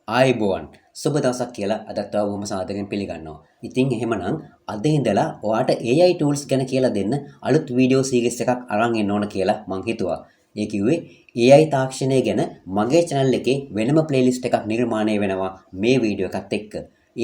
ආයුබෝවන් සුබ දවසක් කියලා අදත් බොහොම සාදරයෙන් පිළිගන්නවා. ඉතින් එහෙමනම් අද ඉඳලා ඔයාට AI tools ගැන කියලා දෙන්න අලුත් වීඩියෝ සීරීස් එකක් අරන් එන්න ඕන කියලා මං හිතුවා. ඒ කිව්වේ AI තාක්ෂණය ගැන මගේ channel එකේ වෙනම playlist එකක් නිර්මාණය වෙනවා මේ වීඩියෝ එකත් එක්ක.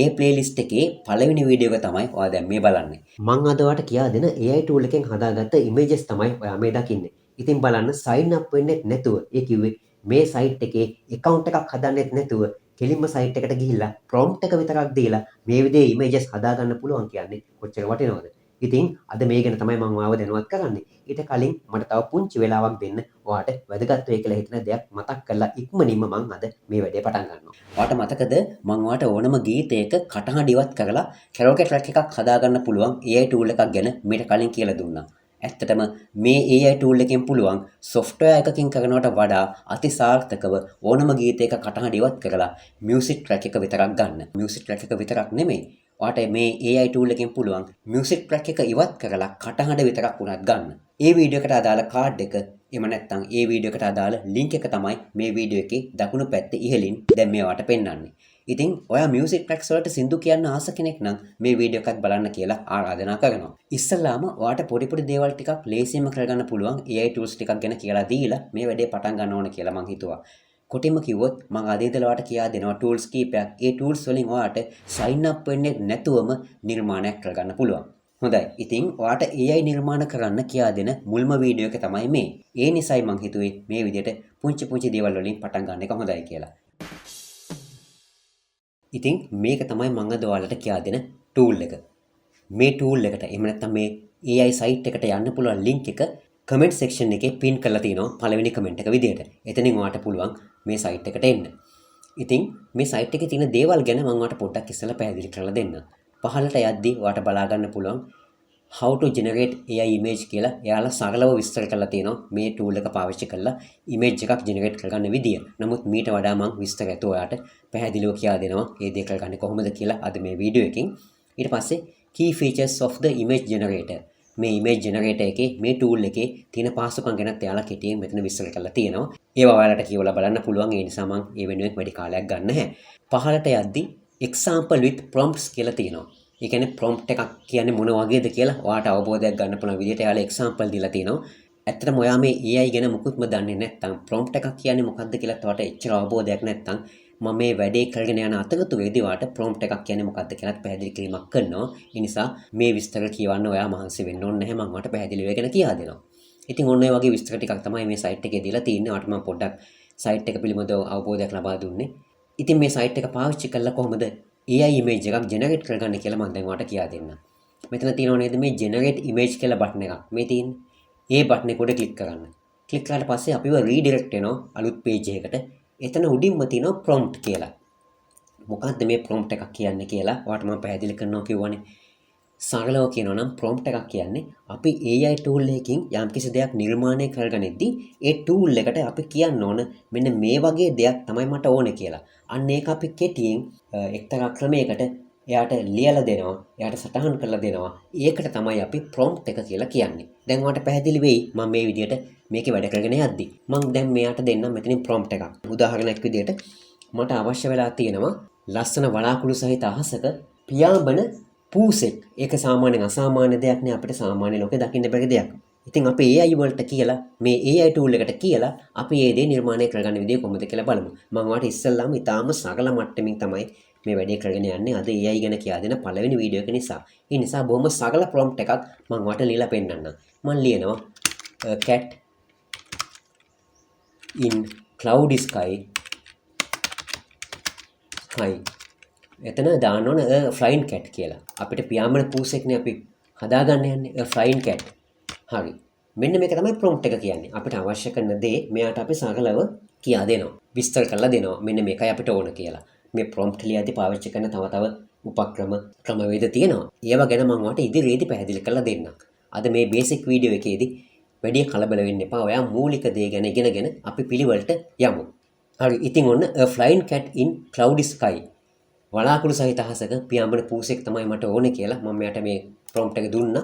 ඒ playlist එකේ පළවෙනි වීඩියෝ එක තමයි ඔයා දැන් මේ බලන්නේ. මං අද ඔයාට කියා දෙන AI tool එකෙන් හදාගත්ත images තමයි ඔයා මේ දකින්නේ. ඉතින් බලන්න sign up වෙන්නෙත් නැතුව ඒ කිව්වේ මේ site එකේ account එකක් හදන්නෙත් නැතුව කෙලින්ම සයිට් එකට ගිහිල්ලා ප්‍රොම්ප්ට් එක විතරක් දීලා මේ විදිහේ ඉමේජස් හදා ගන්න පුළුවන් කියන්නේ කොච්චර වටිනවද? ඉතින් අද මේ ගැන තමයි මම ඔයාව දැනුවත් කරන්නේ. ඊට කලින් මට තව පුංචි වෙලාවක් දෙන්න ඔයාට වැදගත් වෙයි කියලා හිතන දෙයක් මතක් කරලා ඉක්මනින්ම මම අද මේ වැඩේ පටන් ගන්නවා. ඔයාට මතකද මම ඔයාට ඕනම ගීතයක කටහඬ ඉවත් කරලා කැරෝකේ ට්‍රැක් එකක් හදා ගන්න පුළුවන් AI tool එකක් ගැන මීට කලින් කියලා දුන්නා. ඇත්තටම මේ AI tool එකෙන් පුළුවන් software එකකින් කරනවට වඩා අතිසාර්ථකව ඕනම ගීතයක කටහඬ ඉවත් කරලා music track එක විතරක් ගන්න. music track එක විතරක් නෙමෙයි. ඔයාට මේ AI tool එකෙන් පුළුවන් music track එක ඉවත් කරලා කටහඬ විතරක් උනත් ගන්න. ඒ වීඩියෝ එකට අදාළ කාඩ් එක එහෙම නැත්නම් ඒ වීඩියෝ එකට අදාළ link එක තමයි මේ වීඩියෝ එකේ දකුණු පැත්තේ ඉහළින් දැන් මේ ඔයාට පෙන්වන්නේ. ඉතින් ඔයා music tracks වලට සින්දු කියන්න ආස කෙනෙක් නම් මේ වීඩියෝ එකත් බලන්න කියලා ආරාධනා කරනවා. ඉස්සෙල්ලාම ඔයාට පොඩි දේවල් ටිකක් ලේසියෙන්ම කරගන්න පුළුවන් AI tools ටිකක් ගැන කියලා දීලා මේ වැඩේ පටන් ගන්න ඕන කියලා මං හිතුවා. කොටින්ම කිව්වොත් මං අද ඉඳලා ඔයාට කියා දෙනවා tools කීපයක්. ඒ tools වලින් ඔයාට sign up වෙන්නේ නැතුවම නිර්මාණයක් කරගන්න පුළුවන්. හොඳයි. ඉතින් ඔයාට AI නිර්මාණ කරන්න කියා දෙන මුල්ම වීඩියෝ එක තමයි මේ. ඒ නිසයි මං හිතුවේ මේ විදිහට පුංචි දේවල් වලින් පටන් ගන්න එක හොඳයි කියලා. ඉතින් මේක තමයි මම අද ඔයාලට කියා දෙන tool එක. මේ tool එකට එහෙම නැත්නම් මේ AI site එකට යන්න පුළුවන් link එක comment section එකේ pin කරලා තිනවා පළවෙනි comment එක විදියට. එතනින් ඔයාට පුළුවන් මේ site එකට එන්න. ඉතින් මේ site එකේ තියෙන දේවල් ගැන මම ඔයාලට පොඩ්ඩක් ඉස්සෙල්ලා පැහැදිලි කරලා දෙන්නම්. පහළට යද්දී ඔයාට බලා ගන්න පුළුවන් how to generate AI image කියලා එයාලා සරලව විස්තර කරලා තියෙනවා මේ tool එක පාවිච්චි කරලා image එකක් generate කරගන්න විදිය. නමුත් මීට වඩා මම විස්තර ඇතුව ඔයාට පැහැදිලිව කියා දෙනවා මේ දේ කරගන්නේ කොහොමද කියලා අද මේ වීඩියෝ එකෙන්. ඊට පස්සේ key features of the image generator. මේ image generator එකේ මේ tool එකේ තියෙන පහසුකම් ගැනත් එයාලා කෙටියෙන් මෙතන විස්තර කරලා තියෙනවා. ඒවා ඔයාලට කියවලා බලන්න පුළුවන්. ඒ නිසා මම ඒ වෙනුවෙන් වැඩි කාලයක් ගන්න නැහැ. පහළට යද්දී example with prompts කියලා තියෙනවා. ඒ කියන්නේ prompt එකක් කියන්නේ මොන වගේද කියලා ඔයාට අවබෝධයක් ගන්න පුළුවන් විදිහට එයාලා example දීලා තිනවා. ඇත්තටම ඔයා මේ AI ගැන මුකුත්ම දන්නේ නැත්නම් prompt එකක් කියන්නේ මොකක්ද කියලා ඔයාට එච්චර අවබෝධයක් නැත්නම් මම මේ වැඩේ කරගෙන යන අතරතුරේදී ඔයාට prompt එකක් කියන්නේ මොකක්ද කියලාත් පැහැදිලි කිරීමක් කරනවා. ඒ නිසා මේ විස්තර කියවන්න ඔයා මහන්සි වෙන්න ඕනේ නැහැ. මම ඔයාට පැහැදිලිව වෙගෙන කියා දෙනවා. ඉතින් ඔන්න ඔය වගේ විස්තර ටිකක් තමයි මේ site එකේ දීලා තියෙන්නේ. ඔයාට මම පොඩ්ඩක් site එක පිළිබඳව අවබෝධයක් ලබා දුන්නේ. ඉතින් මේ site එක පාවිච්චි කරලා කොහොමද AI image එකක් generate කරගන්න කියලා මම දැන් ඔයාලට කියා දෙන්නම්. මෙතන තියෙනව නේද මේ generate image කියලා බටන් එකක්. මේ තියෙන්නේ. ඒ බටන් එක උඩ ක්ලික් කරන්න. ක්ලික් කරාට පස්සේ අපිව redirect වෙනවා අලුත් page එකකට. එතන උඩින්ම තියෙනවා prompt කියලා. මොකක්ද මේ prompt එකක් කියන්නේ කියලා ඔයාලට මම පැහැදිලි කරනවා කිව්වනේ. සරලව කියනවා නම් prompt එකක් කියන්නේ අපි AI tool එකකින් යම්කිසි දෙයක් නිර්මාණය කරගනිද්දී ඒ tool එකට අපි කියන්න ඕන මෙන්න මේ වගේ දෙයක් තමයි මට ඕනේ කියලා. අන්න ඒක අපි කෙටියෙන් එක්තරා ක්‍රමයකට එයාට ලියලා දෙනවා. එයාට සටහන් කරලා දෙනවා. ඒකට තමයි අපි prompt එක කියලා කියන්නේ. දැන් ඔයාලට පැහැදිලි වෙයි මම මේ විදිහට මේකේ වැඩ කරගෙන යද්දි. මම දැන් මෙයාට දෙන්නම් මෙතනින් prompt එකක්. උදාහරණයක් විදිහට මට අවශ්‍ය වෙලා තියෙනවා ලස්සන වලාකුළු සහිත අහසක පියාඹන පූසෙක්. ඒක සාමාන්‍යයෙන් අසාමාන්‍ය දෙයක් නේ අපිට සාමාන්‍ය ලෝකේ දකින්න බැරි දෙයක්. ඉතින් අපි AI වලට කියලා මේ AI tool එකට කියලා අපි මේ දේ නිර්මාණය කරගන්න විදිය කොහොමද කියලා බලමු. මම ඔයාලට ඉස්සෙල්ලාම ඊටාම සරල මට්ටමින් තමයි මේ වැඩේ කරගෙන යන්නේ. අද AI ගැන කියා දෙන පළවෙනි වීඩියෝ එක නිසා. ඒ නිසා බොහොම සරල prompt එකක් මම ඔයාලට ලියලා පෙන්නන්නම්. මම ලියනවා cat in cloudy sky. එතන දාන්න ඕන flying cat කියලා. අපිට පියාඹන පූසෙක්නේ අපි හදාගන්න යන්නේ flying cat. හරි. මෙන්න මේක තමයි prompt එක කියන්නේ. අපිට අවශ්‍ය කරන දේ මෙයාට අපි සරලව කියා දෙනවා. විස්තර කරලා දෙනවා. මෙන්න මේකයි අපිට ඕන කියලා. මේ prompt ලියද්දී පාවිච්චි කරන තව ක්‍රමවේද තියෙනවා. ඒවා ගැන මම ඔයාලට ඉදිරියේදී පැහැදිලි කරලා දෙන්නම්. අද මේ basic වීඩියෝ එකේදී වැඩි කලබල වෙන්න එපා. ඔයා මූලික දේ ගැන ඉගෙනගෙන අපි පිළිවෙලට යමු. හරි. ඉතින් ඔන්න a flying cat in cloudy sky. වලාකුළු සහිත අහසක පියාඹන පූසෙක් තමයි මට ඕනේ කියලා මම යාට මේ prompt එක දුන්නා.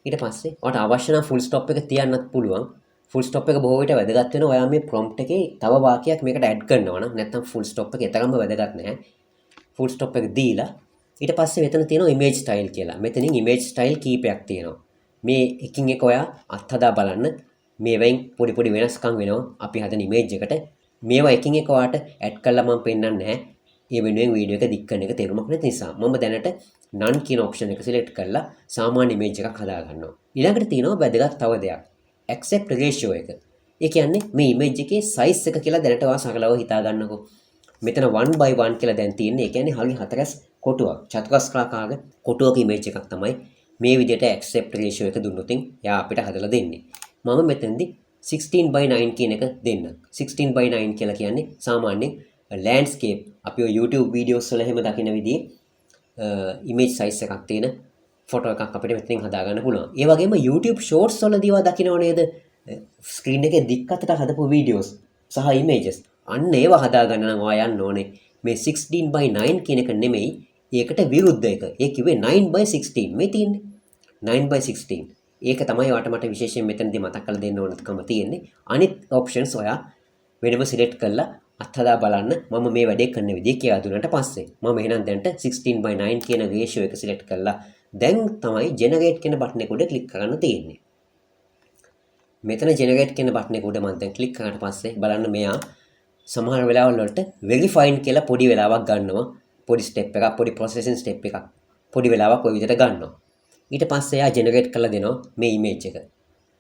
ඊට පස්සේ ඔයාට අවශ්‍ය නම් full stop එක තියන්නත් පුළුවන්. ෆුල් ස්ටොප් එක බොහෝ විට වැදගත් වෙනවා. ඔයා මේ ප්‍රොම්ප්ට් එකේ තව වාක්‍යයක් මේකට ඇඩ් කරනවා නම් නැත්නම් ෆුල් ස්ටොප් එක එතරම්ම වැදගත් නැහැ. ෆුල් ස්ටොප් එක දීලා ඊට පස්සේ මෙතන තියෙනවා ඉමේජ් ස්ටයිල් කියලා. මෙතනින් ඉමේජ් ස්ටයිල් කීපයක් තියෙනවා. මේ එකින් එක ඔයා අත්හදා බලන්න. මේවෙන් පොඩි වෙනස්කම් වෙනවා අපි හදන ඉමේජ් එකට. මේවා එකින් එක ඔයාට ඇඩ් කරලා මම පෙන්නන්නේ නැහැ. ඒ වෙනුවෙන් වීඩියෝ එක දික් කරන එක තේරුමක් නැති නිසා මම දැනට none කියන ඔප්ෂන් එක සිලෙක්ට් කරලා සාමාන්‍ය ඉමේජ් එකක් හදා ගන්නවා. ඊළඟට තියෙනවා වැදගත් තව දෙයක්. accept ratio එක. ඒ කියන්නේ මේ ඉමේජ් එකේ size එක කියලා දැනට ඔයා සරලව හිතා ගන්නකො. මෙතන 1/1 කියලා දැන් තියෙන්නේ. ඒ කියන්නේ හරිය 4 කොටුවක්. චතුරස්‍රාකාර කොටුවක ඉමේජ් එකක් තමයි මේ විදිහට accept ratio එක දුන්නොත් එයා අපිට හදලා දෙන්නේ. මම මෙතනදී 16/9 කියන එක දෙන්න. 16/9 කියලා කියන්නේ සාමාන්‍යයෙන් landscape අපි ඔය YouTube videos වල එහෙම දකින විදිහේ image size එකක් තියෙන ෆොටෝ එකක් අපිට මෙතනින් හදා ගන්න පුළුවන්. ඒ වගේම YouTube shorts වලදී ඒවා දකින්නව නේද? ස්ක්‍රීන් එකේ දික් අතට හදපු videos සහ images. අන්න ඒවා හදා ගන්න නම් ඔයා යන්න ඕනේ මේ 16/9 කියන එක නෙමෙයි. ඒකට විරුද්ධ එක. ඒ කිව්වේ 9/16 මේ තියෙන්නේ. 9/16. ඒක තමයි ඔයාලට මට විශේෂයෙන් මෙතනදී මතක් කරලා දෙන්න ඕනකම තියෙන්නේ. අනිත් options ඔයා වෙනම select කරලා අත්හදා බලන්න මම මේ වැඩේ කරන විදිහ කියලා දුන්නාට පස්සේ මම එහෙනම් දැන්ට 16/9 කියන ratio එක select කරලා දැන් තමයි generate කියන බටන් එක උඩ click කරන්න තියෙන්නේ. මෙතන generate කියන බටන් එක උඩ මම දැන් click කරාට පස්සේ බලන්න මෙයා සමහර වෙලාවල් වලට verifying කියලා පොඩි වෙලාවක් ගන්නවා. පොඩි step එකක්, පොඩි processing step එකක්. පොඩි වෙලාවක් ওই විදිහට ගන්නවා. ඊට පස්සේ එයා generate කරලා දෙනවා මේ image එක.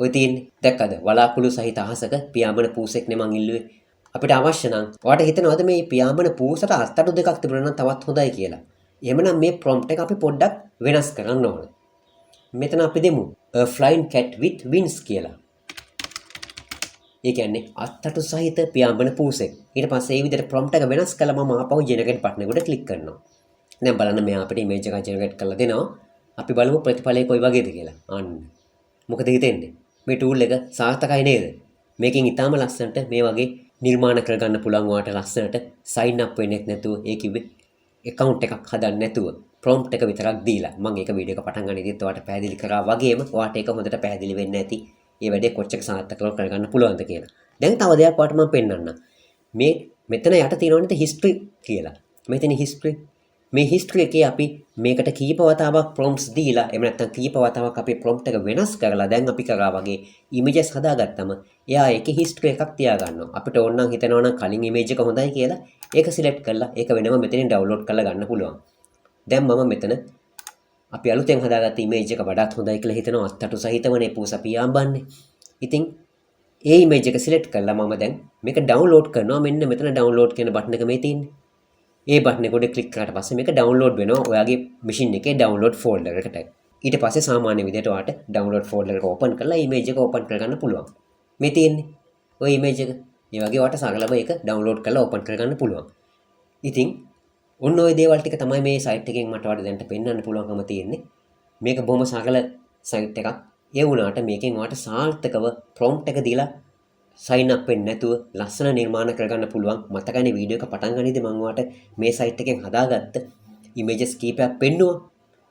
ඔය තියෙන්නේ දැක්කද? වලාකුළු සහිත අහසක පියාඹන පූසෙක් නේ මං ඉල්ලුවේ. අපිට අවශ්‍ය නම් ඔයාලට හිතනවද මේ පියාඹන පූසට අත්තටු දෙකක් තිබුණා නම් තවත් හොඳයි කියලා? එහෙමනම් මේ prompt එක අපි පොඩ්ඩක් වෙනස් කරන්න ඕනේ. මෙතන අපි දෙමු a flying cat with wings කියලා. ඒ කියන්නේ අත්තටු සහිත පියාඹන පූසෙක්. ඊට පස්සේ මේ විදිහට prompt එක වෙනස් කළා මම ආපහු generate බටන් එකට click කරනවා. දැන් බලන්න මෙයා අපිට image එක generate කරලා දෙනවා. අපි බලමු ප්‍රතිඵලය කොයි වගේද කියලා. අන්න. මොකද හිතෙන්නේ? මේ tool එක සාර්ථකයි නේද? මේකෙන් ඊටාම ලස්සනට මේ වගේ නිර්මාණ කරගන්න පුළුවන් ඔයාට ලස්සනට sign up වෙන්නෙත් නැතුව ඒ කිව්වේ account එකක් හදන්න නැතුව prompt එක විතරක් දීලා මම ඒක වීඩියෝ එක පටන් ගන්න ඉතින් ඔයාලට පැහැදිලි කරා වගේම ඔයාට ඒක හොඳට පැහැදිලි වෙන්නේ නැති ඒ වැඩේ කොච්චර සාර්ථකව කරගන්න පුළුවන්ද කියලා. දැන් තව දෙයක් ඔයාලට මම පෙන්නන්නම්. මේ මෙතන යට තියෙනවනේ history කියලා. මෙතන history මේ history එකේ අපි මේකට කීප වතාවක් prompts දීලා එහෙම නැත්නම් කීප වතාවක් අපි prompt එක වෙනස් කරලා දැන් අපි කරා වගේ images හදාගත්තම එයා ඒකේ history එකක් තියාගන්නවා. අපිට ඕන නම් හිතනවා නම් කලින් image එක හොඳයි කියලා ඒක select කරලා ඒක වෙනම මෙතනින් download කරලා ගන්න පුළුවන්. දැන් මම මෙතන අපි අලුතෙන් හදාගත්ත image එක වඩාත් හොඳයි කියලා හිතනවා අත්තටු සහිතවනේ පූස පියාඹන්නේ. ඉතින් ඒ image එක select කරලා මම දැන් මේක download කරනවා. මෙන්න මෙතන download කියන බටන් එක මේ තියෙන්නේ. ඒ බටන් එක උඩ ක්ලික් කරාට පස්සේ මේක download වෙනවා ඔයාගේ machine එකේ download folder එකට. ඊට පස්සේ සාමාන්‍ය විදිහට ඔයාට download folder එක open කරලා image එක open කරගන්න පුළුවන්. මේ තියෙන්නේ ওই image එක. මේ වගේ ඔයාට සරලව ඒක download කරලා open කරගන්න පුළුවන්. ඉතින් ඔන්න ඔය දේවල් ටික තමයි මේ site එකෙන් මට ඔයාලට දැන් පෙන්වන්න පුළුවන්කම තියෙන්නේ. මේක බොහොම සරල site එකක්. ඒ වුණාට මේකෙන් ඔයාට සාර්ථකව prompt එක දීලා sign up වෙන්නේ නැතුව ලස්සන නිර්මාණ කරගන්න පුළුවන්. මතකනේ වීඩියෝ එක පටන් ගනිද්දී මම ඔයාලට මේ site එකෙන් හදාගත්ත images කීපයක් පෙන්නුවා.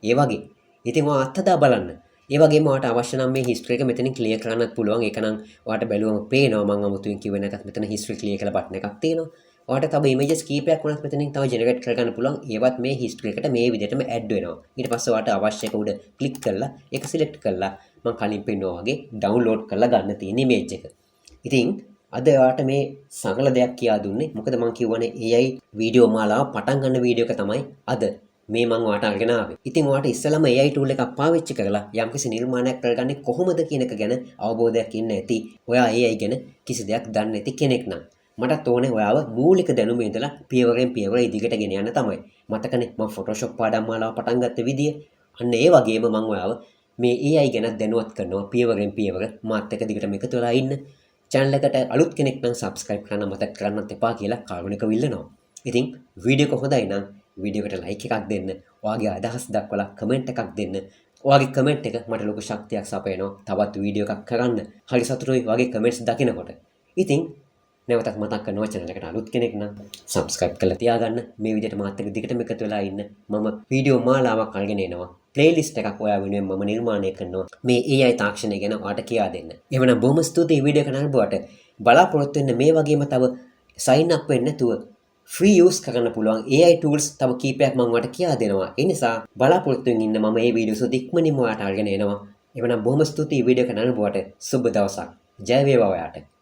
ඒ වගේ. ඉතින් ඔයා අත්හදා බලන්න. ඒ වගේම ඔයාට අවශ්‍ය නම් මේ history එක මෙතනින් clear කරන්නත් පුළුවන්. ඒක නම් ඔයාට බැලුවම පේනවා මම අමුතුවෙන් කිව්වේ නැකත් මෙතන history clear කියලා බටන් එකක් තියෙනවා. ඔයාට තව images කීපයක් වුණත් මෙතනින් තව generate කරගන්න පුළුවන්. ඒවත් මේ history එකට මේ විදිහටම add වෙනවා. ඊට පස්සේ ඔයාට අවශ්‍ය එක උඩ click කරලා ඒක select කරලා මම කලින් පෙන්නුවා වගේ download කරලා ගන්න තියෙන image එක. ඉතින් අද ඔයාට මේ සරල දෙයක් කියා දුන්නේ. මොකද මම කියවනේ AI වීඩියෝ මාලාව පටන් ගන්න වීඩියෝ එක තමයි අද මේ මම ඔයාට අරගෙන ආවේ. ඉතින් ඔයාට ඉස්සෙල්ලාම AI tool එකක් පාවිච්චි කරලා යම්කිසි නිර්මාණයක් කරගන්නේ කොහොමද කියන එක ගැන අවබෝධයක් ඉන්න ඇති. ඔයා AI ගැන කිසි දෙයක් දන්නේ නැති කෙනෙක් නම් මටත් ඕනේ ඔයාව මූලික දැනුම ඉඳලා පියවරෙන් පියවර ඉදිරියට ගෙන යන්න තමයි. මතකනේ මම Photoshop පාඩම් මාලාව පටන් ගත්ත විදිය. අන්න ඒ වගේම මම ඔයාව මේ AI ගැන දැනුවත් කරනවා පියවරෙන් පියවර මාත් එක්ක දිගටම එකතු වෙලා ඉන්න. channel එකට අලුත් කෙනෙක් නම් subscribe කරන්න මතක් කරන්නත් එපා කියලා කාරුණිකව ඉල්ලනවා. ඉතින් වීඩියෝ එක හොඳයි නම් වීඩියෝ එකට like එකක් දෙන්න. ඔයාගේ අදහස් දක්වලා comment එකක් දෙන්න. ඔයාගේ comment එක මට ලොකු ශක්තියක් සපයනවා. තවත් වීඩියෝ එකක් කරන්න. හරි සතුටුයි වගේ comments දකිනකොට. ඉතින් නැවතත් මතක් කරනවා channel එකට අලුත් කෙනෙක් නම් subscribe කරලා තියාගන්න. මේ විදිහට මාත් එක්ක දිගටම එකතු වෙලා ඉන්න. මම වීඩියෝ මාලාවක් අරගෙන එනවා. playlist එකක් ඔයා වෙනුවෙන් මම නිර්මාණය කරනවා. මේ AI තාක්ෂණය ගැන ඔයාලට කියා දෙන්න. එහෙනම් බොහොම ස්තුතියි වීඩියෝ එක නරඹුවට. බලාපොරොත්තු වෙන්න මේ වගේම තව sign up වෙන්න නැතුව free use කරන්න පුළුවන් AI tools තව කීපයක් මම ඔයාලට කියා දෙනවා. ඒ නිසා බලාපොරොත්තු වෙන්න ඉන්න මම මේ වීඩියෝස් ඉක්මනින්ම ඔයාලට අරගෙන එනවා. එහෙනම් බොහොම ස්තුතියි වීඩියෝ එක නරඹුවට. සුබ දවසක්. ජය වේවා ඔයාට.